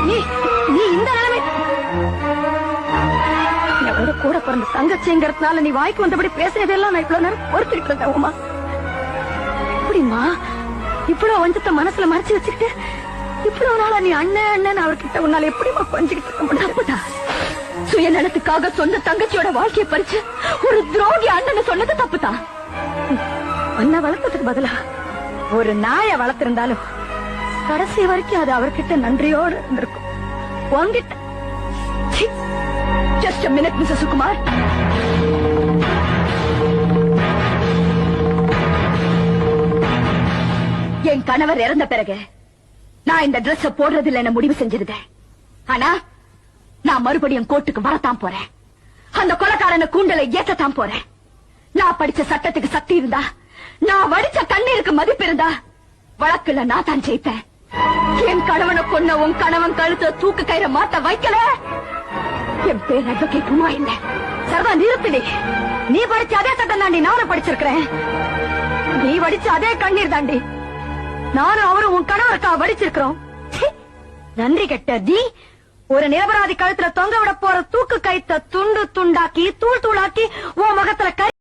நீ இந்த நிலைமை கூட பிறந்த தங்கச்சிங்கிறதுனால நீ வாய்க்கு வந்தபடி பேசுறதெல்லாம் நான் இவ்வளவு நேரம் பொறுத்துக்கிட்டு இருந்தேன். உமா எப்படிமா இவ்வளவு வஞ்சத்தை மனசுல மறைச்சு வச்சுக்கிட்டு இவ்வளவு நாளா நீ அண்ணன் அண்ணன் அவர்கிட்ட உன்னால எப்படிமா கொஞ்சிக்கிட்டு இருக்க முடியாது? சுயநலத்துக்காக சொந்த தங்கச்சியோட வாழ்க்கையை பறிச்சு ஒரு துரோகி அண்ணன் சொன்னது தப்புதான். அண்ணா வளர்த்ததுக்கு பதிலா ஒரு நாயை வளர்த்திருந்தாலும் கடைசி வரைக்கும் அது அவர்கிட்ட நன்றியோடு இருந்திருக்கும். உன்கிட்ட just a minute, mister Sukumar. என் கணவர் இறந்த பிறகு நான் இந்த டிரெஸ் போடுறதில்லை என முடிவு செஞ்சிருந்தேன். ஆனா நான் மறுபடியும் கோர்ட்டுக்கு வரத்தான் போறேன். அந்த கொலைக்காரன கூண்டலை ஏற்றத்தான் போறேன். நான் படிச்ச சட்டத்துக்கு சக்தி இருந்தா, நான் வடிச்ச கண்ணீருக்கு மதிப்பு இருந்தா வழக்குல நான் தான் ஜெயிப்பேன். என் கணவனை கொன்ன உன் கணவன் கழுத்த தூக்கு கயிற மாட்ட வைக்கல. என் பேர் அட்வொகேட் உமா இல்ல. சர்வா நிறுத்திடி. நீ படிச்ச அதே சட்டம் தாண்டி நானும் படிச்சிருக்கிறேன். நீ வடிச்ச அதே கண்ணீர் தாண்டி நானும் அவரும் உன் கணவருக்கா வடிச்சிருக்கிறோம். நன்றி கெட்ட நீ ஒரு நிரபராதி கழுத்துல தொங்க விட போற தூக்கு கயித்த துண்டு துண்டாக்கி தூள் தூளாக்கி உன் முகத்துல